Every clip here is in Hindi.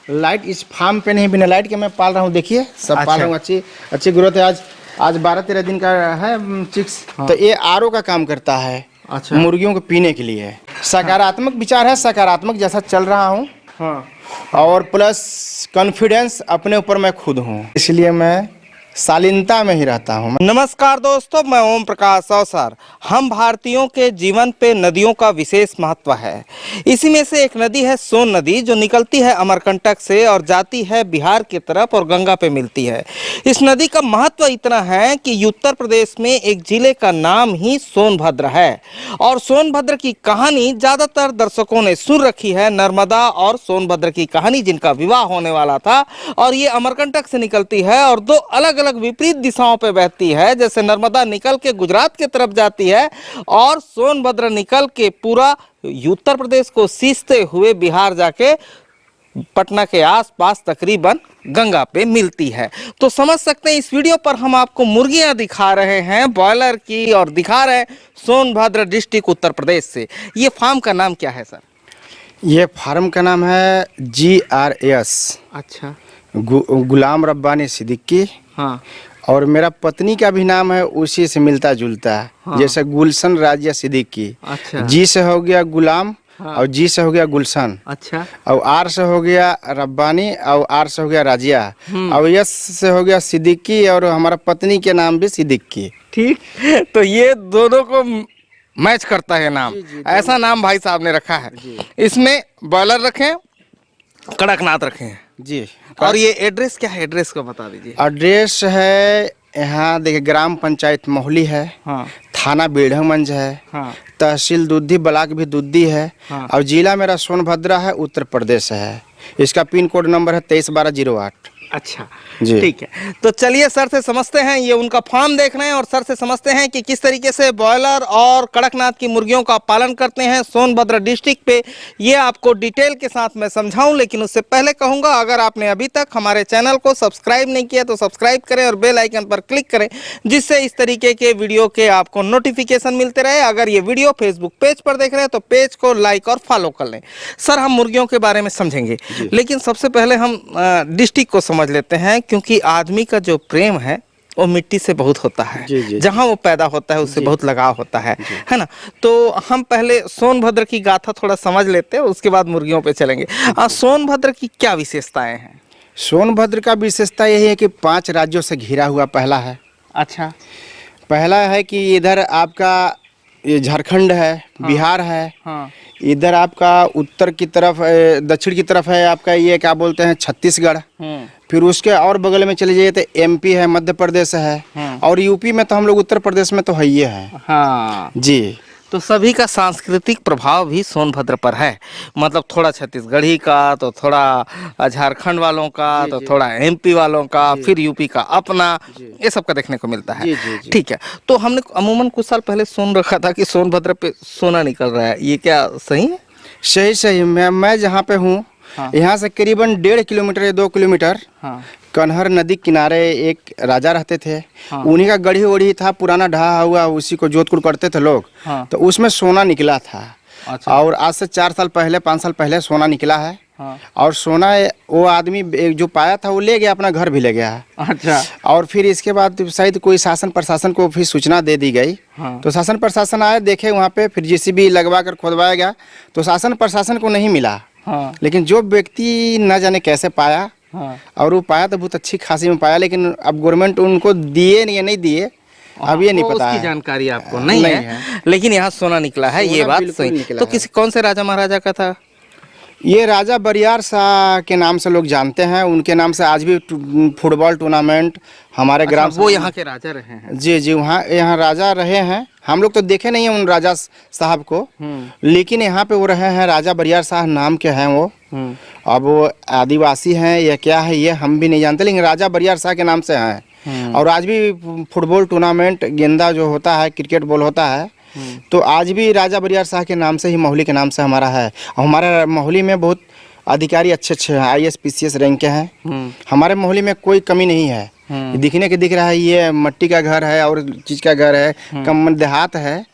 लाइट इस फार्म पे नहीं, बिना लाइट के मैं पाल रहा हूँ। देखिए सब अच्छा। पाल रहा हूँ, अच्छी ग्रोथ है। आज 12-13 दिन का है चिक्स। हाँ। तो ये आरओ का काम करता है। अच्छा। मुर्गियों को पीने के लिए सकारात्मक विचार है, सकारात्मक जैसा चल रहा हूँ। हाँ। और प्लस कॉन्फिडेंस अपने ऊपर मैं खुद हूँ, इसलिए मैं शालीनता में ही रहता हूँ। नमस्कार दोस्तों, मैं ओम प्रकाश अवसर। हम भारतीयों के जीवन पे नदियों का विशेष महत्व है। इसी में से एक नदी है सोन नदी, जो निकलती है अमरकंटक से और जाती है बिहार की तरफ और गंगा पे मिलती है। इस नदी का महत्व इतना है कि उत्तर प्रदेश में एक जिले का नाम ही सोनभद्र है। और सोनभद्र की कहानी ज़्यादातर दर्शकों ने सुन रखी है। नर्मदा और सोनभद्र की कहानी, जिनका विवाह होने वाला था, और ये अमरकंटक से निकलती है और दो अलग अलग विपरीत दिशाओं पे बहती है। जैसे नर्मदा निकल के गुजरात की तरफ जाती है और सोनभद्र निकल के पूरा उत्तर प्रदेश को सींचते हुए बिहार जाके पटना के आसपास तकरीबन गंगा पे मिलती है। तो समझ सकते हैं, इस वीडियो पर हम आपको मुर्गियां दिखा रहे हैं ब्रॉयलर की, और दिखा रहे हैं सोनभद्र डिस्ट्रिक्ट उत्तर प्रदेश से। ये फार्म का नाम क्या है सर? ये फार्म का नाम है GRS। अच्छा। गुलाम रब्बानी सिद्दीकी। हाँ। और मेरा पत्नी का भी नाम है उसी से मिलता जुलता है। हाँ। जैसे गुलशन राजिया सिद्दीकी। अच्छा। जी से हो गया गुलाम। हाँ। और जी से हो गया गुलशन। अच्छा। और आर से हो गया रब्बानी और आर से हो गया राजिया। और यस से हो गया सिद्दीकी, और हमारा पत्नी के नाम भी सिद्दीकी। ठीक। तो ये दोनों को मैच करता है नाम। ऐसा नाम भाई साहब ने रखा है। इसमें बॉयलर रखे हैं, कड़कनाथ रखे हैं जी। और ये एड्रेस क्या है? एड्रेस को बता दीजिए। एड्रेस है यहाँ देखिए, ग्राम पंचायत मोहली है। हाँ। थाना बेढ़मगंज है। हाँ। तहसील दुद्धी, ब्लॉक भी दुद्धी है। हाँ। और जिला मेरा सोनभद्र है, उत्तर प्रदेश है। इसका पिन कोड नंबर है 231208। अच्छा जी। ठीक है, तो चलिए सर से समझते हैं। ये उनका फार्म देख रहे हैं और सर से समझते हैं कि किस तरीके से ब्रॉयलर और कड़कनाथ की मुर्गियों का पालन करते हैं सोनभद्र डिस्ट्रिक्ट पे। ये आपको डिटेल के साथ मैं समझाऊं, लेकिन उससे पहले कहूंगा, अगर आपने अभी तक हमारे चैनल को सब्सक्राइब नहीं किया तो सब्सक्राइब करें और बेल आइकन पर क्लिक करें, जिससे इस तरीके के वीडियो के आपको नोटिफिकेशन मिलते रहे। अगर ये वीडियो फेसबुक पेज पर देख रहे हैं तो पेज को लाइक और फॉलो कर लें। सर, हम मुर्गियों के बारे में समझेंगे, लेकिन सबसे पहले हम डिस्ट्रिक्ट को समझ लेते हैं, क्योंकि आदमी का जो प्रेम है वो मिट्टी से बहुत होता है। जी। जहाँ वो पैदा होता है उससे बहुत लगाव होता है ना। तो हम पहले सोनभद्र की गाथा थोड़ा समझ लेते हैं, उसके बाद मुर्गियों पे चलेंगे। सोनभद्र की क्या विशेषताएं हैं? सोनभद्र का विशेषता यही है कि 5 राज्यों से घिरा हुआ पहला है। अच्छा। पहला है कि इधर आपका ये झारखंड है। हाँ। बिहार है। हाँ। इधर आपका उत्तर की तरफ, दक्षिण की तरफ है आपका ये क्या बोलते हैं, छत्तीसगढ़। फिर उसके और बगल में चले जाइए तो MP है, मध्य प्रदेश है। और यूपी में तो हम लोग उत्तर प्रदेश में तो है ही है। हाँ जी। तो सभी का सांस्कृतिक प्रभाव भी सोनभद्र पर है। मतलब थोड़ा छत्तीसगढ़ी का, तो थोड़ा झारखंड वालों का, तो थोड़ा MP वालों का, फिर यूपी का अपना, ये सब का देखने को मिलता है। ठीक है, तो हमने अमूमन कुछ साल पहले सुन रखा था कि सोनभद्र पे सोना निकल रहा है, ये क्या सही है? सही। मैं जहाँ पे हूँ, हाँ। यहाँ से करीबन 1.5 किलोमीटर या 2 किलोमीटर, हाँ। कन्हर नदी किनारे एक राजा रहते थे। हाँ। उन्हीं का गढ़ी वढ़ी था, पुराना ढहा हुआ, उसी को जोतकुड़ करते थे लोग। हाँ। तो उसमें सोना निकला था। अच्छा। और आज से 4 साल पहले, 5 साल पहले सोना निकला है। हाँ। और सोना वो आदमी जो पाया था वो ले गया, अपना घर भी ले गया। अच्छा। और फिर इसके बाद शायद कोई शासन प्रशासन को फिर सूचना दे दी गई। हाँ। तो शासन प्रशासन आए, देखे वहाँ पे, फिर JCB लगवा कर खोदवाया गया, तो शासन प्रशासन को नहीं मिला। हाँ। लेकिन जो व्यक्ति न जाने कैसे पाया। हाँ। और वो पाया तो बहुत अच्छी खासी में पाया, लेकिन अब गवर्नमेंट उनको दिए या नहीं दिए, अब ये नहीं पता है। उसकी जानकारी आपको नहीं है। लेकिन यहाँ सोना निकला है, ये बात सही। तो किसी कौन से राजा महाराजा का था? ये राजा बरियार शाह के नाम से लोग जानते हैं। उनके नाम से आज भी फुटबॉल टूर्नामेंट हमारे ग्राम। वो यहाँ के राजा रहे हैं? जी, वहाँ यहाँ राजा रहे हैं। हम लोग तो देखे नहीं हैं उन राजा साहब को, लेकिन यहाँ पे वो रहे हैं। राजा बरियार शाह नाम के हैं वो। अब वो आदिवासी हैं या क्या है ये हम भी नहीं जानते, लेकिन राजा बरियार शाह के नाम से हैं। और आज भी फुटबॉल टूर्नामेंट, गेंदा जो होता है, क्रिकेट बॉल होता है, तो आज भी राजा बरियार शाह के नाम से ही, मोहली के नाम से हमारा है। और हमारा मोहली में बहुत अधिकारी अच्छे हैं, IAS PCS रैंक के हैं। हमारे मोहली में कोई कमी नहीं है। दिखने के दिख रहा है, ये मट्टी का घर है और चीज का घर है, कम देहात है,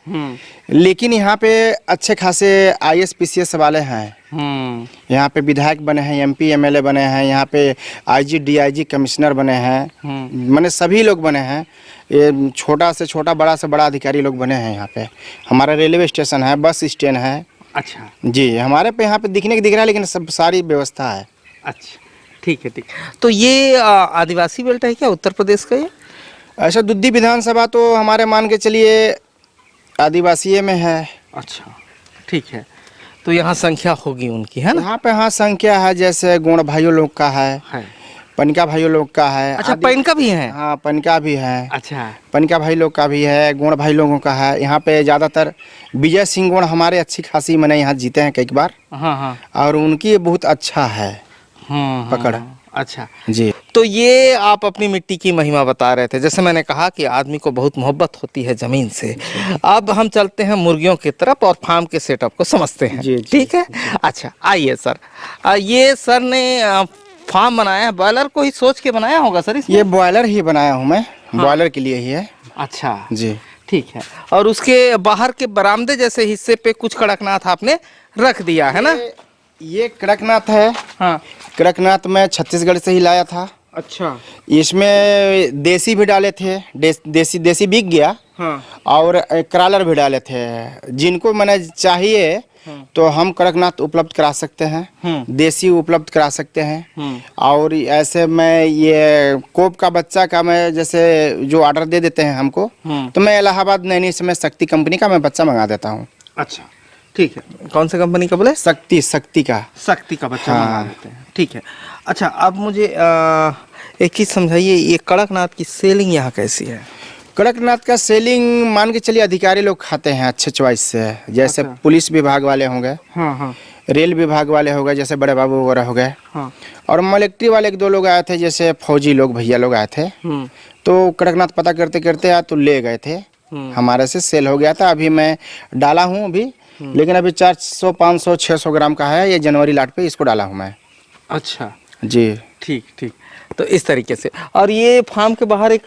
लेकिन यहाँ पे अच्छे खासे IAS PCS वाले हैं। यहाँ पे विधायक बने हैं, एमपी एमएलए बने हैं, यहाँ पे आईजी डीआईजी कमिश्नर बने हैं, माने सभी लोग बने हैं। ये छोटा से छोटा बड़ा से बड़ा अधिकारी लोग बने हैं यहाँ पे। हमारा रेलवे स्टेशन है, बस स्टैंड है। अच्छा जी, हमारे पे यहाँ पे दिखने को दिख रहा है, लेकिन सब सारी व्यवस्था है। अच्छा, ठीक है, ठीक। तो ये आदिवासी बेल्ट है क्या उत्तर प्रदेश का ये? ऐसा दुद्दी विधानसभा तो हमारे मान के चलिए आदिवासी में है। अच्छा, ठीक है। तो यहाँ संख्या होगी उनकी, है ना? यहाँ पे हाँ संख्या है, जैसे गोंड भाइयों लोग का है, पनिका भाइयों लोग का है। अच्छा, पनिका भी है? हाँ, पनिका भी है। अच्छा, पनिका भाई लोग का भी है, गोंड भाई लोगों का है। यहाँ पे ज़्यादातर विजय सिंह गोंड हमारे अच्छी खासी मैंने यहाँ जीते हैं कई बार। हाँ हाँ, और उनकी बहुत अच्छा है पकड़। अच्छा जी। तो ये आप अपनी मिट्टी की महिमा बता रहे थे। जैसे मैंने कहा कि आदमी को बहुत मोहब्बत होती है ज़मीन से। अब हम चलते हैं मुर्गियों की तरफ और फार्म के सेटअप को समझते हैं। जी, ठीक है। अच्छा, आइए सर। ये सर ने फार्म बनाया है, बॉयलर को ही सोच के बनाया होगा सर इसमें? ये बॉयलर ही बनाया हूँ मैं। बॉयलर के लिए ही है। अच्छा जी, ठीक है। और उसके बाहर के बरामदे जैसे हिस्से पे कुछ कड़कनाथ आपने रख दिया है ना? ये कड़कनाथ है। हाँ, कड़कनाथ मैं छत्तीसगढ़ से ही लाया था। अच्छा। इसमें देसी भी डाले थे, देसी बिक गया। हाँ, और करालर भी डाले थे। जिनको मैंने चाहिए तो हम कड़कनाथ उपलब्ध करा सकते हैं, देसी उपलब्ध करा सकते हैं। और ऐसे में ये कोप का बच्चा का मैं जैसे जो ऑर्डर दे देते हैं हमको, तो मैं इलाहाबाद नैनी से मैं शक्ति कंपनी का मैं बच्चा मंगा देता हूँ। अच्छा, ठीक है। कौन से कंपनी का बोले? शक्ति का। शक्ति का बच्चा हाँ। मंगा देते हैं, ठीक है। अच्छा, अब मुझे एक चीज़ समझाइए, ये कड़कनाथ की सेलिंग यहाँ कैसी है? कड़कनाथ का सेलिंग मान के चलिए अधिकारी लोग खाते हैं अच्छे चॉइस से। जैसे अच्छा। पुलिस विभाग वाले हो गए, हाँ हाँ रेल विभाग वाले हो गए, जैसे बड़े बाबू वगैरह हो गए, हाँ। और मिलिट्री वाले एक दो लोग आए थे, जैसे फौजी लोग भैया लोग आए थे। तो कड़कनाथ पता करते करते आए तो ले गए थे, हमारे से सेल हो गया था। अभी मैं डाला हूँ अभी, लेकिन अभी 400 500 600 ग्राम का है। ये जनवरी लाट पे इसको डाला हूँ मैं। अच्छा, जी, ठीक ठीक। तो इस तरीके से। और ये फार्म के बाहर एक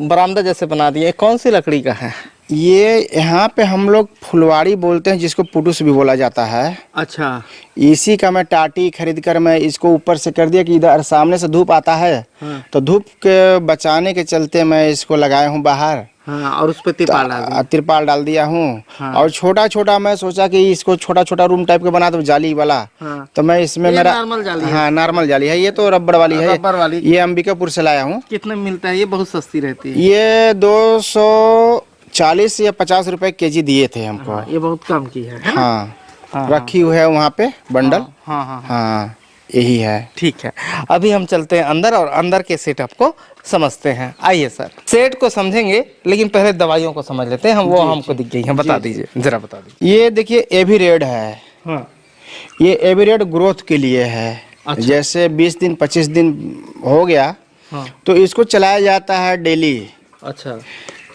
बरामदा जैसे बना दिए, कौन सी लकड़ी का है? ये यहाँ पे हम लोग फुलवाड़ी बोलते हैं, जिसको पुटुस भी बोला जाता है। अच्छा, इसी का मैं टाटी खरीद कर मैं इसको ऊपर से कर दिया कि इधर सामने से धूप आता है। तो धूप के बचाने के चलते मैं इसको लगाया हूँ बाहर। हाँ, और उस पर तिरपाल डाल दिया हूँ। हाँ। और छोटा छोटा मैं सोचा कि इसको छोटा छोटा रूम टाइप का बना दो, जाली वाला। हाँ। तो मैं इसमें ये मेरा नॉर्मल जाली है? हाँ, नॉर्मल जाली है। ये तो रबड़ वाली है। रबड़ वाली। ये अंबिकापुर से लाया हूँ। कितने में मिलता है ये? बहुत सस्ती रहती है ये 240 या 50 रुपए केजी दिए थे हमको। हाँ, ये बहुत कम की है। हाँ, हाँ, रखी हुई है वहाँ पे बंडल। हाँ हाँ, हाँ, यही है। ठीक है। अभी हम चलते हैं अंदर और अंदर के सेटअप को समझते हैं। आइए सर, सेट को समझेंगे, लेकिन पहले दवाइयों को समझ लेते हैं। हम वो हमको दिख गई हैं, बता दीजिए, जरा बता दीजिए। ये देखिए एविरेड है। हाँ, ये एविरेड ग्रोथ के लिए है। अच्छा। जैसे 20 दिन 25 दिन हो गया, हाँ। तो इसको चलाया जाता है डेली। अच्छा,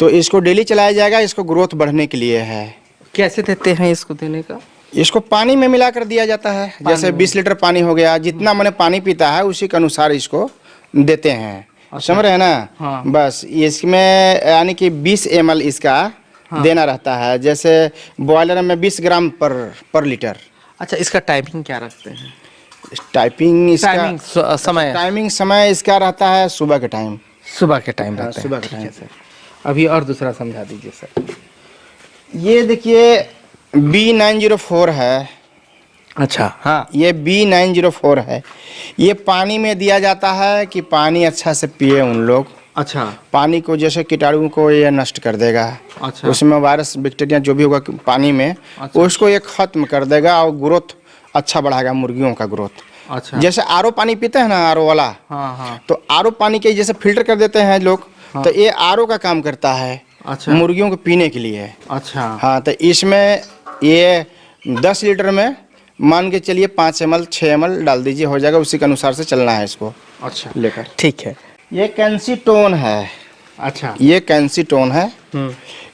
तो इसको डेली चलाया जाएगा, इसको ग्रोथ बढ़ने के लिए है। कैसे देते हैं इसको देने का? इसको पानी में मिलाकर दिया जाता है। जैसे 20 लीटर पानी हो गया, जितना मैंने पानी पीता है उसी के अनुसार इसको देते हैं। अच्छा। समझ रहे हैं ना? हाँ। बस इसमें यानी कि 20 ml इसका देना रहता है। जैसे बॉयलर में 20 ग्राम पर लीटर। अच्छा, इसका टाइमिंग क्या रखते हैं? टाइपिंग इसका टाइमिंग समय इसका रहता है सुबह के टाइम। सुबह के टाइम रहता है। सुबह के ठीक है टाइम। सर। अभी और दूसरा समझा दीजिए सर। ये देखिए B904 है। अच्छा, हाँ। ये B904 है। ये पानी में दिया जाता है कि पानी अच्छा से पिए उन लोग। अच्छा, पानी को जैसे कीटाणु को ये नष्ट कर देगा। अच्छा। उसमें वायरस बैक्टीरिया जो भी होगा पानी में, अच्छा। उसको ये खत्म कर देगा और ग्रोथ अच्छा बढ़ाएगा, मुर्गियों का ग्रोथ। अच्छा, जैसे आरओ पानी पीते हैं ना, आरओ वाला, हाँ हाँ, तो आरओ पानी के जैसे फिल्टर कर देते हैं लोग, तो ये आरओ का काम करता है। अच्छा, मुर्गियों को पीने के लिए। अच्छा, हाँ, तो इसमें ये 10 लीटर में मान के चलिए 5 ml 6 ml डाल दीजिए, हो जाएगा। उसी के अनुसार से चलना है इसको अच्छा, लेकर। ठीक है। ये कैंसीटोन है। अच्छा, ये कैंसीटोन है।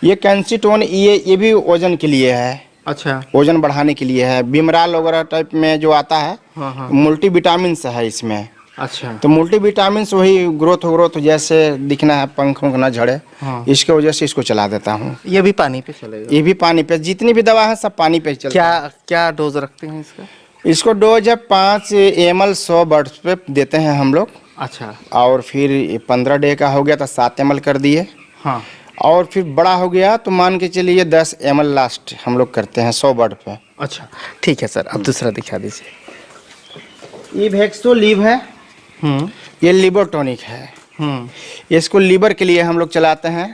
ये कैंसीटोन ये भी वजन के लिए है। अच्छा, वजन बढ़ाने के लिए है। बिमराल वगैरह टाइप में जो आता है, हाँ हाँ, मल्टीविटामिन है इसमें। अच्छा, तो मल्टीविटामिन वही ग्रोथ जैसे दिखना है, पंख ना झड़े, हाँ। इसके वजह से इसको चला देता हूँ। ये भी पानी पे चलेगा? ये भी पानी पे, जितनी भी दवा है सब पानी पे चलता है। क्या क्या डोज रखते हैं इसका? इसको डोज है 5 ml 100 बर्ड्स पे देते हैं हम लोग। अच्छा। और फिर 15 डे का हो गया तो 7 ml कर दिए। हाँ। और फिर बड़ा हो गया तो मान के चलिए 10 ml लास्ट हम लोग करते हैं 100 बर्ड पे। अच्छा ठीक है सर, अब दूसरा दिखा दीजिए। इवेक्सो लीव है, ये लिवर टॉनिक है। इसको लीवर के लिए हम लोग चलाते हैं।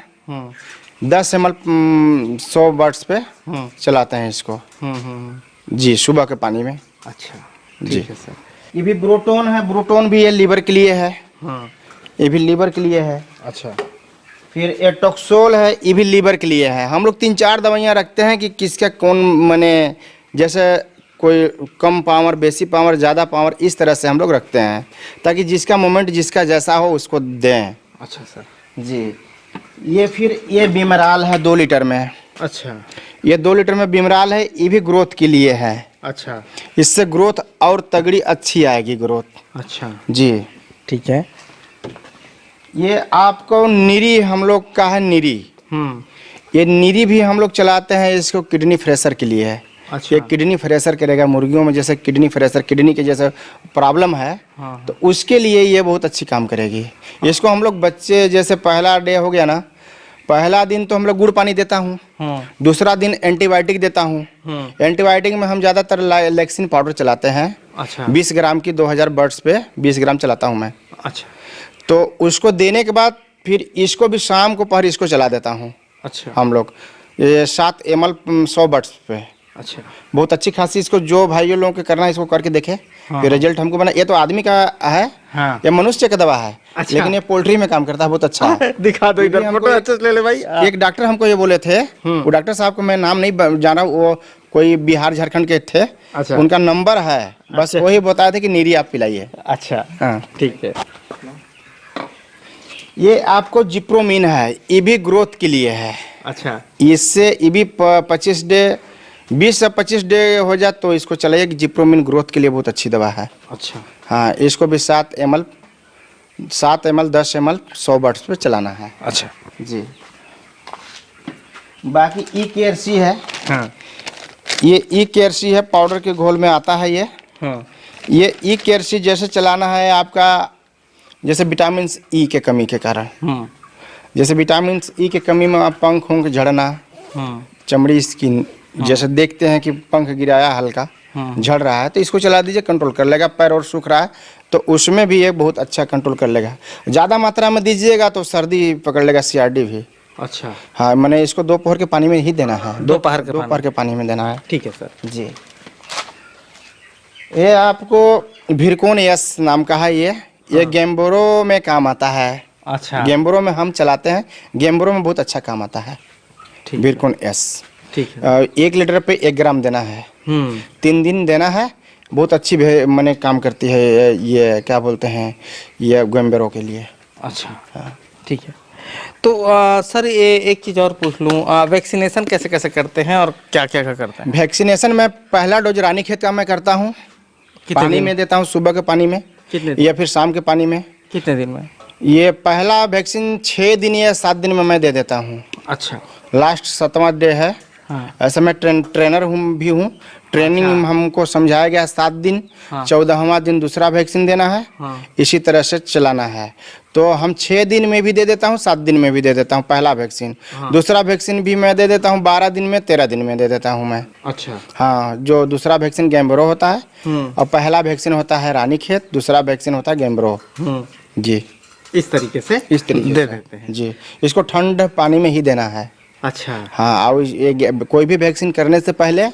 10 ml 100 बर्ड्स पे चलाते हैं इसको। जी, सुबह के पानी में। अच्छा जी ठीक है सर। ये भी ब्रोटोन है, ब्रोटोन भी ये लीवर के लिए है। ये भी लीवर के लिए है। अच्छा। फिर एटोक्सोल है, ये भी लीवर के लिए है। हम लोग 3-4 दवाइयाँ रखते हैं कि किसका कौन माने, जैसे कोई कम पावर, बेसी पावर, ज़्यादा पावर, इस तरह से हम लोग रखते हैं ताकि जिसका मोमेंट जिसका जैसा हो उसको दें। अच्छा सर। जी। ये फिर ये बिमराल है 2 लीटर में। अच्छा। ये 2 लीटर में बिमराल है, ये भी ग्रोथ के लिए है। अच्छा। इससे ग्रोथ और तगड़ी अच्छी आएगी ग्रोथ। अच्छा जी ठीक है। ये आपको नीरी हम लोग का है, नीरी। ये नीरी भी हम लोग चलाते हैं, इसको किडनी फ्रेशर के लिए है। अच्छा। ये किडनी फ्रेशर करेगा मुर्गियों में, जैसे किडनी फ्रेशर, किडनी के जैसे प्रॉब्लम है। हाँ। तो उसके लिए ये बहुत अच्छी काम करेगी। इसको हम लोग बच्चे, जैसे पहला डे हो गया ना, पहला दिन तो हम लोग गुड़ पानी देता हूँ। दूसरा दिन एंटीबायोटिक देता हूँ। एंटीबायोटिक में हम ज़्यादातर लैक्सिन पाउडर चलाते हैं। अच्छा। 20 ग्राम की 2000 बर्ड्स पे 20 ग्राम चलाता हूँ मैं। अच्छा। तो उसको देने के बाद फिर इसको भी शाम को पहर इसको चला देता हूँ अच्छा। हम लोग, ये 7 ml 100 बर्ड्स पे। अच्छा। बहुत अच्छी खासी, इसको जो भाइयों लोगों के करना है इसको करके देखे। हाँ। फिर रिजल्ट हमको बना। ये तो आदमी का है। हाँ। ये मनुष्य का दवा है। अच्छा। लेकिन ये पोल्ट्री में काम करता है, बहुत अच्छा है। दिखा दो इधर, हमको फोटो अच्छे से ले ले भाई। एक डॉक्टर हमको ये बोले थे, वो डॉक्टर साहब को मैं नाम नहीं जाना, वो कोई बिहार झारखंड के थे। अच्छा। उनका नंबर है, बस वही बताया थे कि नीरी आप पिलाइए। अच्छा हाँ ठीक है। ये आपको जिप्रोमिन है, ये भी ग्रोथ के लिए है। अच्छा। इससे ये भी 25 डे, 20 से 25 डे हो जाए तो इसको चलाइए। जिप्रोमिन ग्रोथ के लिए बहुत अच्छी दवा है। अच्छा। हाँ, इसको भी 7 ml 10 ml 100 बर्ड्स पे चलाना है। अच्छा जी। बाकी ई केयर सी है। हाँ। ये ई केयर सी है, पाउडर के घोल में आता है ये। हाँ। ये ई केयर सी जैसे चलाना है आपका, जैसे विटामिन ई के कमी के कारण, जैसे विटामिन ई के कमी में आप पंख होंगे झड़ना, चमड़ी स्किन, जैसे देखते हैं कि पंख गिराया हल्का झड़ रहा है, तो इसको चला दीजिए, कंट्रोल कर लेगा। पैर और सूख रहा है तो उसमें भी ये बहुत अच्छा कंट्रोल कर लेगा। ज़्यादा मात्रा में दीजिएगा तो सर्दी पकड़ लेगा, सीआरडी भी। अच्छा। हाँ, मैंने इसको दोपहर के पानी में ही देना है। दोपहर के पानी में देना है। ठीक है सर। जी। ये आपको भिरकोन यस नाम का है। ये गैम्बोरो में काम आता है। अच्छा। गैम्बोरो में हम चलाते हैं, गैम्बोरो में बहुत अच्छा काम आता है भिरकोन एस। ठीक है। 1 लीटर पे 1 ग्राम देना है। 3 दिन देना है। बहुत अच्छी मैंने काम करती है ये क्या बोलते हैं, ये गैम्बोरो के लिए। अच्छा। हाँ ठीक है। तो सर ये एक चीज़ और पूछ लूँ, वैक्सीनेशन कैसे कैसे करते हैं और क्या क्या करते हैं? वैक्सीनेशन में पहला डोज रानीखेत का मैं करता हूँ, पानी में देता हूँ, सुबह के पानी में। कितने या फिर शाम के पानी में। कितने दिन में? ये पहला वैक्सीन 6 दिन या 7 दिन में मैं दे देता हूँ। अच्छा। लास्ट 7वां डे है। हाँ। ऐसा मैं ट्रेनर भी हूँ। ट्रेनिंग अच्छा। हमको समझाया गया 7 दिन। हाँ। 14वां दिन दूसरा वैक्सीन देना है। हाँ। इसी तरह से चलाना है। तो हम 6 दिन में भी दे देता हूँ, 7 दिन में भी दे देता हूँ पहला वैक्सीन। हाँ। दूसरा वैक्सीन भी मैं दे देता हूँ 12 दिन में, 13 दिन में दे देता हूँ मैं। अच्छा। हाँ, जो दूसरा वैक्सीन गैम्बोरो होता है और पहला वैक्सीन होता है रानीखेत, दूसरा वैक्सीन होता है गैम्बोरो। जी, इस तरीके से दे देते हैं जी। इसको ठंड पानी में ही देना है। अच्छा। हाँ, और कोई भी वैक्सीन करने से पहले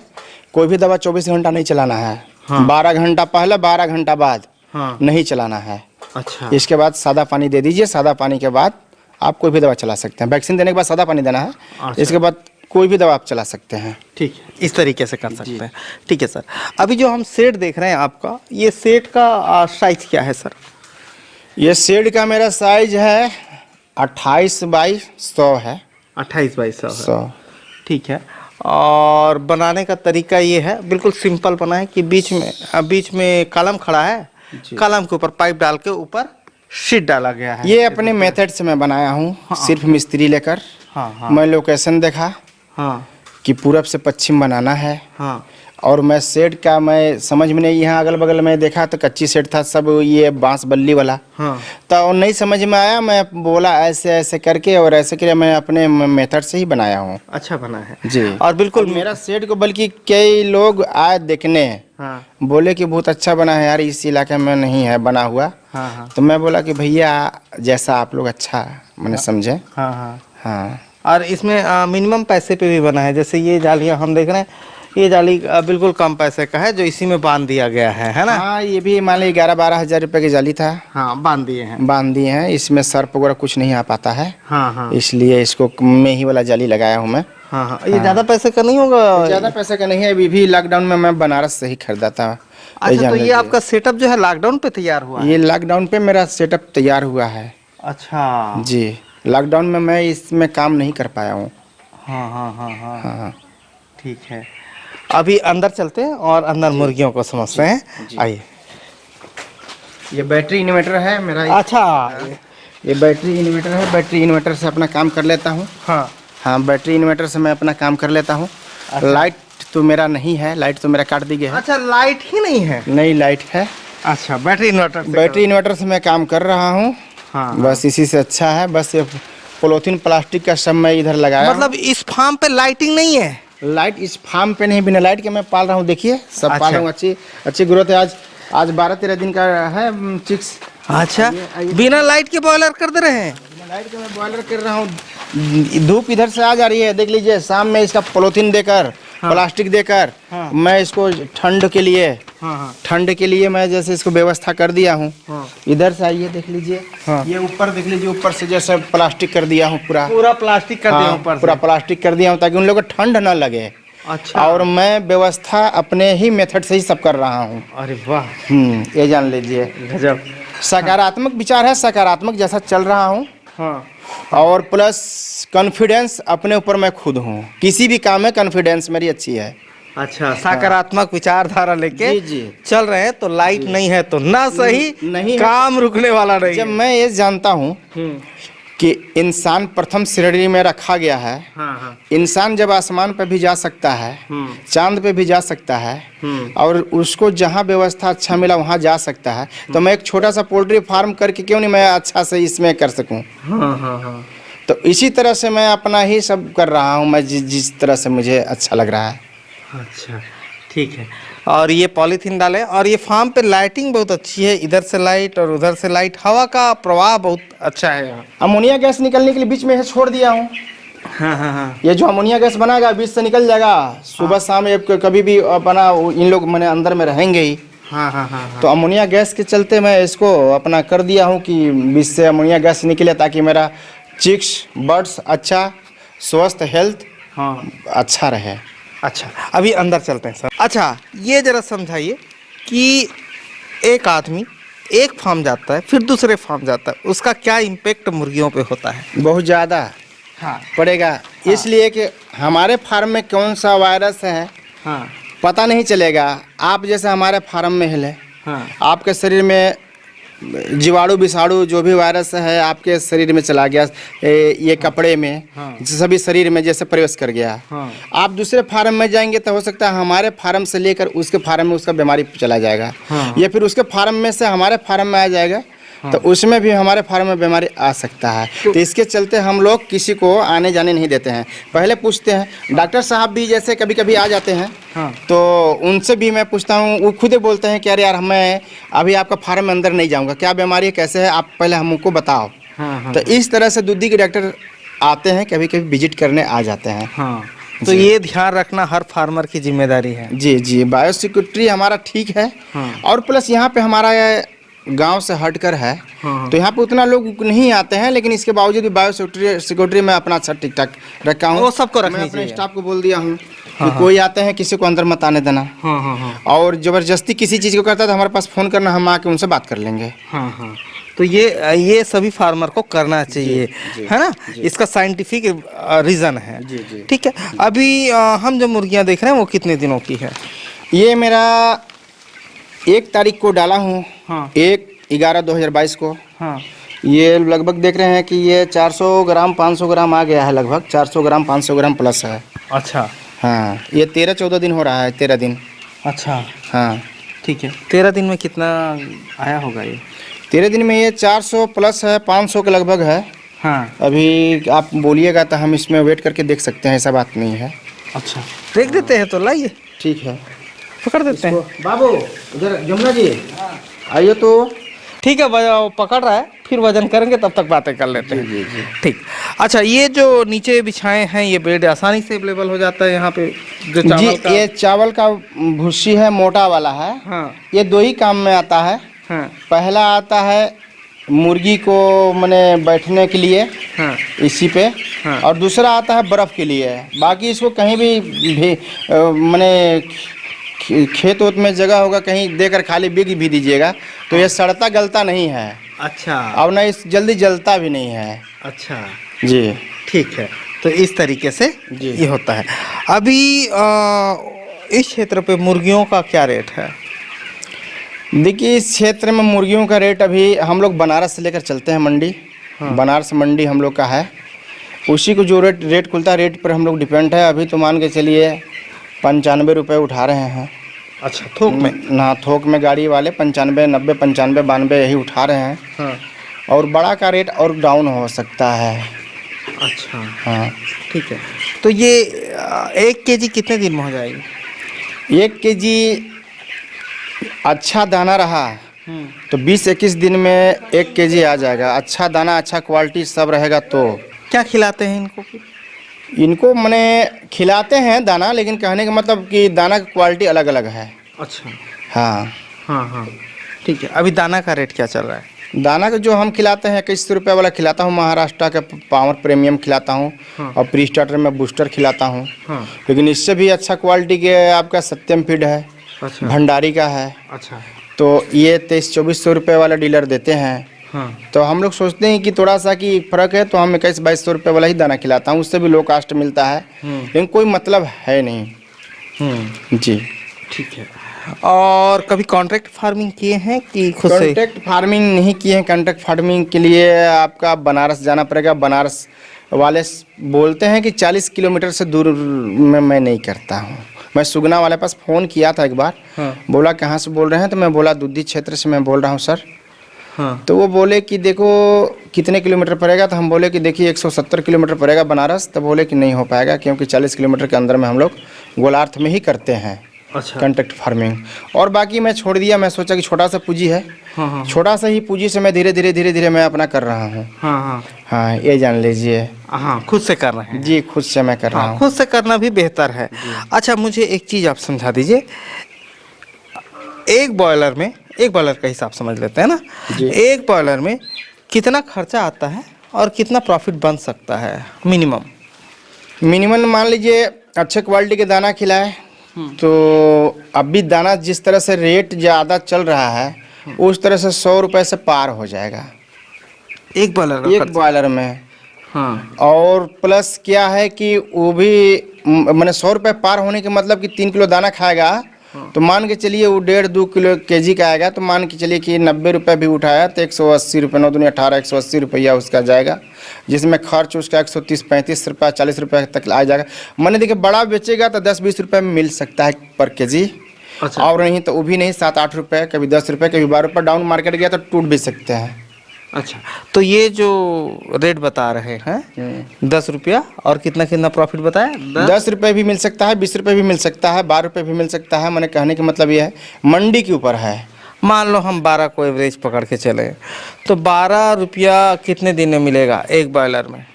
कोई भी दवा 24 घंटा नहीं चलाना है। हाँ। 12 घंटा पहले, 12 घंटा बाद हाँ। नहीं चलाना है। अच्छा। इसके बाद सादा पानी दे दीजिए। सादा पानी के बाद आप कोई भी दवा चला सकते हैं। वैक्सीन देने के बाद सादा पानी देना है। अच्छा। इसके बाद कोई भी दवा आप चला सकते हैं। ठीक है, इस तरीके से कर सकते हैं। ठीक है सर। अभी जो हम सेट देख रहे हैं आपका, ये सेट का साइज क्या है सर? ये शेड का मेरा साइज है 28 बाई 100 है। 28 बाई 100 100। ठीक है। और बनाने का तरीका ये है, बिल्कुल सिंपल बना है कि बीच में कॉलम खड़ा है, कॉलम के ऊपर पाइप डाल के ऊपर शीट डाला गया है। ये अपने मेथड से मैं बनाया हूँ। सिर्फ मिस्त्री लेकर। हाँ। मैं लोकेशन देखा हाँ। कि पूरब से पश्चिम बनाना है। हाँ। और मैं शेड का मैं समझ में नहीं, यहाँ अगल बगल में देखा तो कच्ची शेड था, सब ये बांस बल्ली वाला। हाँ। तो नहीं समझ में आया, मैं बोला ऐसे ऐसे करके और ऐसे करके मैं अपने मेथड से ही बनाया हूँ। अच्छा बना है जी। और बिल्कुल मेरा शेड को बल्कि कई लोग आए देखने, हाँ बोले कि बहुत अच्छा बना है यार, इस इलाके में नहीं है बना हुआ। हाँ हाँ तो मैं बोला कि भैया जैसा आप लोग अच्छा मैंने समझे। हाँ हाँ। हाँ। और इसमें मिनिमम पैसे पे भी बना है, जैसे ये जालियाँ हम देख रहे हैं, ये जाली बिल्कुल कम पैसे का है जो इसी में बांध दिया गया है ना। हाँ, ये भी मान ली 11-12 हज़ार रुपये की जाली था। हाँ बांध दिए हैं। बांध दिए हैं, इसमें सर्प वगैरह कुछ नहीं आ पाता है। हाँ हाँ इसलिए इसको में ही वाला जाली लगाया हूँ मैं। हाँ हाँ। ये ज़्यादा पैसे का नहीं होगा? ज़्यादा पैसे का नहीं है, अभी भी लॉकडाउन में मैं बनारस से ही खरीदा था। अच्छा, तो ये आपका सेटअप जो है लॉकडाउन पे तैयार हुआ है? ये लॉकडाउन पे मेरा सेटअप तैयार हुआ है। अच्छा जी, लॉकडाउन में मैं इसमें काम नहीं कर पाया हूँ। हाँ हाँ हाँ हाँ हाँ। ठीक है। अभी अंदर चलते हैं और अंदर मुर्गियों को समझते हैं, आइए। ये बैटरी इन्वर्टर है मेरा। अच्छा, ये बैटरी इन्वर्टर है, बैटरी इन्वर्टर से अपना काम कर लेता हूँ। हाँ हाँ, बैटरी इन्वर्टर से मैं अपना काम कर लेता हूँ। लाइट तो मेरा नहीं है, लाइट तो मेरा काट दी गया है। अच्छा, लाइट ही नहीं है? नई लाइट है। अच्छा, बैटरी इन्वर्टर से बैटरी इन्वर्टर से मैं काम कर रहा हूँ। हाँ बस इसी से अच्छा है। बस ये पॉलीथीन प्लास्टिक का सब मैं इधर लगाया। मतलब इस फार्म पे लाइटिंग नहीं है? लाइट इस फार्म पे नहीं, बिना लाइट के मैं पाल रहा हूँ। देखिए सब अच्छा। पाल रहा हूँ, अच्छी अच्छी ग्रोथ है। आज 12-13 दिन का है चिक्स। अच्छा, बिना लाइट के बॉयलर कर दे रहे हैं? बिना लाइट के मैं बॉयलर कर रहा हूँ। धूप इधर से आ जा रही है, देख लीजिए। शाम में इसका पॉलीथीन देकर, प्लास्टिक देकर मैं इसको ठंड के लिए, ठंड के लिए मैं जैसे इसको व्यवस्था कर दिया हूँ। इधर से आइए, देख लीजिए। ये ऊपर देख लीजिए, ऊपर से जैसे प्लास्टिक कर दिया हूँ पूरा। पूरा प्लास्टिक कर दिया ऊपर से? पूरा प्लास्टिक कर दिया हूँ ताकि उन लोगों को ठंड ना लगे। अच्छा। और मैं व्यवस्था अपने ही मेथड से ही सब कर रहा हूँ। अरे वाह, ये जान लीजिए। गजब। सकारात्मक विचार है, सकारात्मक जैसा चल रहा हूँ। हाँ। और प्लस कॉन्फिडेंस अपने ऊपर मैं खुद हूँ, किसी भी काम में कॉन्फिडेंस मेरी अच्छी है। अच्छा, सकारात्मक विचारधारा लेके जी जी चल रहे हैं। तो लाइट नहीं है तो ना सही, नहीं काम रुकने वाला नहीं जब है। मैं ये जानता हूँ कि इंसान प्रथम श्रेणी में रखा गया है। हाँ। इंसान जब आसमान पे भी जा सकता है, चांद पे भी जा सकता है, और उसको जहाँ व्यवस्था अच्छा मिला वहाँ जा सकता है, तो मैं एक छोटा सा पोल्ट्री फार्म करके क्यों नहीं मैं अच्छा से इसमें कर सकूँ। हाँ। तो इसी तरह से मैं अपना ही सब कर रहा हूँ, मैं जिस तरह से मुझे अच्छा लग रहा है। अच्छा, ठीक है। और ये पॉलीथीन डालें, और ये फार्म पे लाइटिंग बहुत अच्छी है, इधर से लाइट और उधर से लाइट, हवा का प्रवाह बहुत अच्छा है यहाँ। अमोनिया गैस निकलने के लिए बीच में है छोड़ दिया हूँ। हाँ। ये जो अमोनिया गैस बनाएगा बीच से निकल जाएगा, सुबह शाम ये कभी भी अपना इन लोग मैंने अंदर में रहेंगे ही। हाँ। तो अमोनिया गैस के चलते मैं इसको अपना कर दिया हूँ कि बीच से अमोनिया गैस निकले, ताकि मेरा चिक्स बर्ड्स अच्छा, स्वस्थ, हेल्थ अच्छा रहे। अच्छा, अभी अंदर चलते हैं सर। अच्छा, ये जरा समझाइए कि एक आदमी एक फार्म जाता है फिर दूसरे फार्म जाता है, उसका क्या इम्पेक्ट मुर्गियों पे होता है? बहुत ज़्यादा पड़ेगा। इसलिए कि हमारे फार्म में कौन सा वायरस है पता नहीं चलेगा। आप जैसे हमारे फार्म में हिले, आपके शरीर में जीवाणु विषाणु जो भी वायरस है आपके शरीर में चला गया, ये कपड़े में सभी शरीर में जैसे प्रवेश कर गया। आप दूसरे फार्म में जाएंगे तो हो सकता है हमारे फार्म से लेकर उसके फार्म में उसका बीमारी चला जाएगा, या फिर उसके फार्म में से हमारे फार्म में आ जाएगा, तो उसमें भी हमारे फार्म में बीमारी आ सकता है। तो इसके चलते हम लोग किसी को आने जाने नहीं देते हैं, पहले पूछते हैं। डॉक्टर साहब भी जैसे कभी कभी आ जाते हैं, तो उनसे भी मैं पूछता हूँ, वो खुद ही बोलते हैं कि अरे यार मैं अभी आपका फार्म में अंदर नहीं जाऊँगा, क्या बीमारी है, कैसे है, आप पहले हमको बताओ। तो इस तरह से दूधी के डॉक्टर आते हैं, कभी कभी विजिट करने आ जाते हैं। तो ये ध्यान रखना हर फार्मर की जिम्मेदारी है। जी, बायोसिक्योरिटी हमारा ठीक है। और प्लस यहाँ पे हमारा गांव से हटकर है, तो यहाँ पे उतना लोग नहीं आते हैं, लेकिन इसके बावजूद भी बायोसिक्योरिटी में अपना अच्छा ठीक ठाक रखा हूँ। वो सबको रखनी मैं अपने चाहिए। स्टाफ को बोल दिया हूँ कि कोई आते हैं किसी को अंदर मत आने देना। और जबरदस्ती किसी चीज़ को करता है तो हमारे पास फ़ोन करना, हम आके उनसे बात कर लेंगे। तो ये सभी फार्मर को करना चाहिए, है ना। इसका साइंटिफिक रीज़न है। ठीक है। अभी हम जो मुर्गियाँ देख रहे हैं वो कितने दिनों की है? ये मेरा 1 तारीख को डाला हूँ, 1/11/2022 को। ये लगभग देख रहे हैं कि ये 400 ग्राम 500 ग्राम आ गया है, लगभग 400 ग्राम 500 ग्राम प्लस है। अच्छा। हाँ, ये 13-14 दिन हो रहा है, 13 दिन। अच्छा, हाँ। ठीक है। 13 दिन में कितना आया होगा ये? 13 दिन में ये 400 प्लस है, 500 के लगभग है। हाँ। अभी आप बोलिएगा तो हम इसमें वेट करके देख सकते हैं, ऐसा बात नहीं है। अच्छा, देख देते हैं तो लाइए, ठीक है, पकड़ देते हैं। बाबू इधर जमुना जी आइए तो। ठीक है, वो पकड़ रहा है, फिर वजन करेंगे तब तक बातें कर लेते हैं। जी जी। ठीक। अच्छा, ये जो नीचे बिछाए हैं ये बेड आसानी से अवेलेबल हो जाता है यहाँ पे? जो जी चावल का, ये चावल का भूसी है, मोटा वाला है। हाँ ये दो ही काम में आता है। हाँ पहला आता है मुर्गी को मैंने बैठने के लिए हाँ इसी पे, हाँ। और दूसरा आता है बर्फ़ के लिए। बाकी इसको कहीं भी मैंने खेत वेत में जगह होगा कहीं देकर खाली बिग भी दीजिएगा तो ये सड़ता गलता नहीं है। अच्छा, और ना इस जल्दी जलता भी नहीं है। अच्छा, जी ठीक है। तो इस तरीके से जी। ये होता है। अभी इस क्षेत्र पे मुर्गियों का क्या रेट है? देखिए इस क्षेत्र में मुर्गियों का रेट अभी हम लोग बनारस से लेकर चलते हैं मंडी। हाँ। बनारस मंडी हम लोग का है, उसी को जो रेट खुलता है रेट पर हम लोग डिपेंड है। अभी तो मान के चलिए 95 रुपये उठा रहे हैं। अच्छा, थोक में? ना, थोक में गाड़ी वाले 95, 90, 95, 92 यही उठा रहे हैं। हाँ। और बड़ा का रेट और डाउन हो सकता है। अच्छा, हाँ, ठीक है। तो ये 1 केजी कितने दिन में हो जाएगी? 1 केजी अच्छा दाना रहा तो 20-21 दिन में 1 केजी आ जाएगा। अच्छा दाना, अच्छा क्वालिटी सब रहेगा तो। क्या खिलाते हैं इनको? इनको मैंने खिलाते हैं दाना, लेकिन कहने का मतलब कि दाना की क्वालिटी अलग अलग है। अच्छा, हाँ हाँ हाँ, ठीक है। अभी दाना का रेट क्या चल रहा है? दाना का जो हम खिलाते हैं 21 रुपये वाला खिलाता हूँ, महाराष्ट्र का पावर प्रीमियम खिलाता हूँ। हाँ। और प्री स्टार्टर में बूस्टर खिलाता हूँ। हाँ। लेकिन इससे भी अच्छा क्वालिटी के आपका सत्यम फीड है, अच्छा, भंडारी का है। अच्छा, तो ये 2300-2400 रुपये वाला डीलर देते हैं। हाँ। तो हम लोग सोचते हैं कि थोड़ा सा कि फ़र्क है तो हम 2100-2200 रुपये वाला ही दाना खिलाता हूँ, उससे भी लो कास्ट मिलता है। लेकिन कोई मतलब है नहीं। जी, ठीक है। और कभी कॉन्ट्रैक्ट फार्मिंग किए हैं कि खुद से? कॉन्ट्रैक्ट फार्मिंग नहीं किए हैं। कॉन्ट्रैक्ट फार्मिंग के लिए आपका बनारस जाना पड़ेगा। बनारस वाले बोलते हैं कि 40 किलोमीटर से दूर में मैं नहीं करता हूँ। मैं सुगना वाले पास फ़ोन किया था एक बार। हाँ। बोला कहाँ से बोल रहे हैं, तो मैं बोला दुद्धी क्षेत्र से मैं बोल रहा हूँ सर। हाँ। तो वो बोले कि देखो कितने किलोमीटर पड़ेगा, तो हम बोले कि देखिए 170 किलोमीटर पड़ेगा बनारस। तो बोले कि नहीं हो पाएगा, क्योंकि 40 किलोमीटर के अंदर में हम लोग गोलार्थ में ही करते हैं अच्छा, कॉन्ट्रैक्ट फार्मिंग। और बाकी मैं छोड़ दिया। मैं सोचा कि छोटा सा पूंजी है, हाँ हाँ छोटा सा ही पूंजी से मैं धीरे धीरे मैं अपना कर रहा हूँ। हाँ हाँ हाँ, ये जान लीजिए। हाँ, खुद से कर रहे हैं? जी, खुद से मैं कर रहा हाँ, हूँ। खुद से करना भी बेहतर है। अच्छा, मुझे एक चीज़ आप समझा दीजिए। एक बॉयलर में, एक बॉयलर का हिसाब समझ लेते हैं ना। जी। एक बॉयलर में कितना खर्चा आता है और कितना प्रॉफिट बन सकता है मिनिमम? मिनिमम मान लीजिए अच्छे क्वालिटी के दाना खिलाए तो अभी दाना जिस तरह से रेट ज़्यादा चल रहा है उस तरह से 100 रुपये से पार हो जाएगा एक बॉयलर का एक खर्चा? बॉयलर में। हाँ। और प्लस क्या है कि वो भी मैंने 100 रुपये पार होने के मतलब कि 3 किलो दाना खाएगा तो मान के चलिए वो 1.5-2 किलो केजी का आएगा। तो मान के चलिए कि 90 रुपये भी उठाया तो 180 रुपये, 9 दूनी 18, 180 रुपया उसका जाएगा, जिसमें खर्च उसका 130-135 रुपये, 40 रुपये तक आ जाएगा। मैंने देखिए बड़ा बेचेगा तो 10-20 रुपये में मिल सकता है पर केजी। अच्छा। और नहीं तो वो भी नहीं, 7-8 रुपये, कभी 10 रुपये, कभी 12 रुपये डाउन मार्केट गया तो टूट भी सकते हैं। अच्छा, तो ये जो रेट बता रहे हैं 10 रुपया और कितना कितना प्रॉफिट बताया? 10 रुपये भी मिल सकता है, 20 रुपये भी मिल सकता है, 12 रुपये भी मिल सकता है। मैंने कहने का मतलब ये है मंडी के ऊपर है। मान लो हम 12 को एवरेज पकड़ के चले तो 12 रुपया कितने दिन में मिलेगा एक बॉयलर में?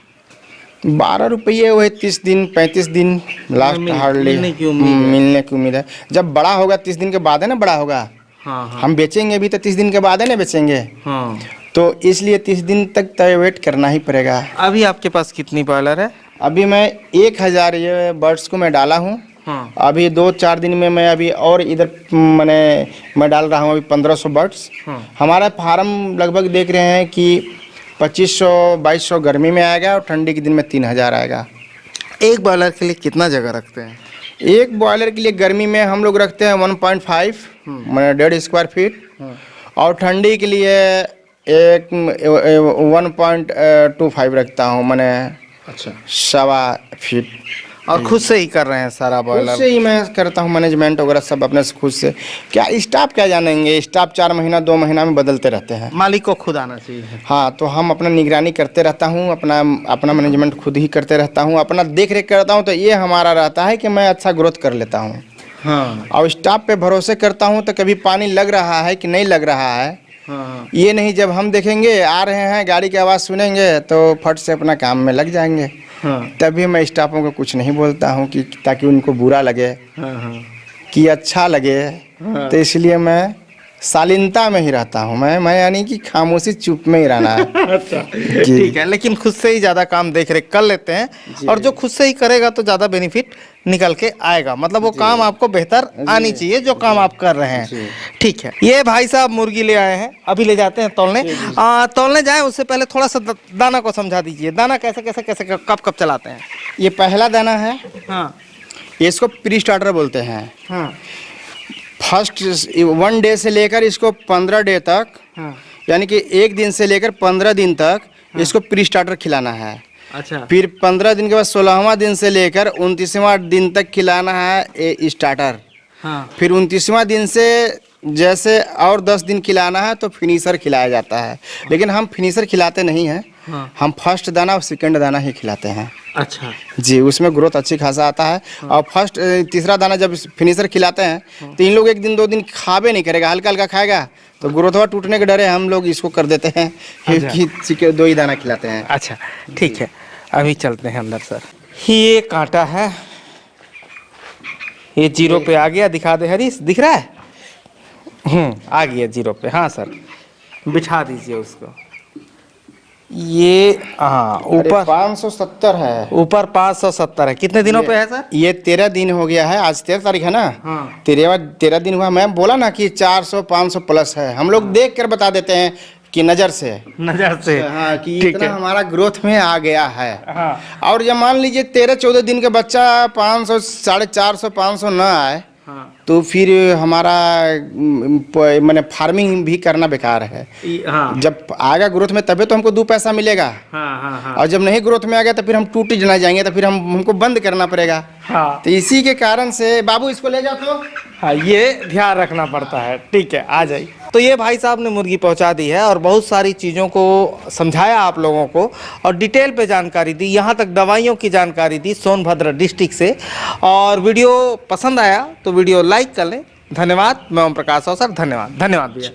12 रुपये वही 30 दिन 35 दिन लास्ट हार्डली मिलने की उम्मीद है। मिलने की उम्मीद है। जब बड़ा होगा 30 दिन के बाद है ना बड़ा होगा। हाँ हाँ हम बेचेंगे भी तो 30 दिन के बाद है ना बेचेंगे। हाँ। तो इसलिए 30 दिन तक तय वेट करना ही पड़ेगा। अभी आपके पास कितनी बॉयलर है? अभी मैं 1000 ये बर्ड्स को मैं डाला हूँ। हाँ। अभी 2-4 दिन में मैं अभी और इधर मैं डाल रहा हूँ अभी 1500 बर्ड्स। हाँ। हमारा फार्म लगभग देख रहे हैं कि 2500-2200 गर्मी में आएगा और ठंडी के दिन में 3000 आएगा। एक बॉयलर के लिए कितना जगह रखते हैं? एक बॉयलर के लिए गर्मी में हम लोग रखते हैं 1.5 मैंने 1.5 स्क्वायर फीट। और ठंडी के लिए एक 1.25 रखता हूँ मैंने अच्छा। 1.25 फीट। और खुद से ही कर रहे हैं सारा खुद बॉयलर? से ही मैं करता हूँ, मैनेजमेंट वगैरह सब अपने से खुद से। क्या स्टाफ क्या जानेंगे, स्टाफ 4 महीना 2 महीना में बदलते रहते हैं। मालिक को खुद आना चाहिए। हाँ, तो हम अपना निगरानी करते रहता हूँ, अपना मैनेजमेंट खुद ही करते रहता हूँ, अपना देख रेख करता हूँ, तो ये हमारा रहता है कि मैं अच्छा ग्रोथ कर लेता हूँ। हाँ और स्टाफ पे भरोसे करता हूँ, तो कभी पानी लग रहा है कि नहीं लग रहा है, हाँ ये नहीं जब हम देखेंगे आ रहे हैं गाड़ी की आवाज़ सुनेंगे तो फट से अपना काम में लग जाएंगे। हाँ तभी मैं स्टाफों को कुछ नहीं बोलता हूँ कि ताकि उनको बुरा लगे हाँ हाँ कि अच्छा लगे। हाँ। तो इसलिए मैं शालीनता में ही रहता हूँ, मैं यानी कि खामोशी चुप में ही रहना है। अच्छा ठीक है, लेकिन खुद से ही ज़्यादा काम देख रेख कर लेते हैं, और जो खुद से ही करेगा तो ज़्यादा बेनिफिट निकल के आएगा। मतलब वो काम आपको बेहतर आनी चाहिए जो काम आप कर रहे हैं। ठीक है, ये भाई साहब मुर्गी ले आए हैं, अभी ले जाते हैं तौलने। तौलने जाए उससे पहले थोड़ा सा दाना को समझा दीजिए, दाना कैसे कैसे कैसे कब कब चलाते हैं? ये पहला दाना है, हाँ इसको प्री स्टार्टर बोलते हैं। हाँ फर्स्ट 1 डे से लेकर इसको 15 डे तक, हाँ। यानी कि 1 दिन से लेकर 15 दिन तक इसको प्री स्टार्टर खिलाना है। अच्छा, फिर 15 दिन के बाद 16वां दिन से लेकर 29वां दिन तक खिलाना है ए स्टार्टर। हाँ फिर 29वां दिन से जैसे और 10 दिन खिलाना है तो फिनिशर खिलाया जाता है, लेकिन हम फिनिशर खिलाते नहीं हैं। हाँ। हम फर्स्ट दाना और सेकंड दाना ही खिलाते हैं। अच्छा जी, उसमें ग्रोथ अच्छी खासा आता है। और फर्स्ट तीसरा दाना जब फिनिशर खिलाते हैं तो इन लोग 1 दिन 2 दिन खावे नहीं करेगा, हल्का हल्का खाएगा, तो ग्रोथवा टूटने के डरे हम लोग इसको कर देते हैं कि 2 ही दाना खिलाते हैं। अच्छा ठीक है, अभी चलते हैं अंदर सर। ये कांटा है, ये 0 पे आ गया, दिखा दे हरीश, दिख रहा है? आ गया 0 पे। हाँ सर, बिठा दीजिए उसको। ये हाँ ऊपर 570 है, ऊपर 570 है। कितने दिनों पे है सर? ये 13 दिन हो गया है, आज 13 तारीख है ना। हाँ। 13 दिन हुआ। मैं बोला ना कि 400-500 प्लस है, हम लोग देख कर बता देते हैं कि नज़र से। नजर से हाँ, कि ठीक इतना है। हमारा ग्रोथ में आ गया है। हाँ और जब मान लीजिए 13-14 दिन का बच्चा 500, 450-500 ना आए, हाँ तो फिर हमारा मैंने फार्मिंग भी करना बेकार है। हाँ जब आएगा ग्रोथ में तभी तो हमको 2 पैसा मिलेगा। हाँ हाँ हाँ और जब नहीं ग्रोथ में आ गया तो फिर हम टूट ही ना जाएंगे, तो फिर हमको बंद करना पड़ेगा। हाँ तो इसी के कारण से बाबू इसको ले जाओ तो। हाँ, ये ध्यान रखना पड़ता है। ठीक है, आ जाइए। तो ये भाई साहब ने मुर्गी पहुंचा दी है और बहुत सारी चीज़ों को समझाया आप लोगों को, और डिटेल पे जानकारी दी, यहाँ तक दवाइयों की जानकारी दी सोनभद्र डिस्ट्रिक्ट से। और वीडियो पसंद आया तो वीडियो लाइक कर लें। धन्यवाद। मैं ओम प्रकाश अवसर, धन्यवाद। धन्यवाद भैया।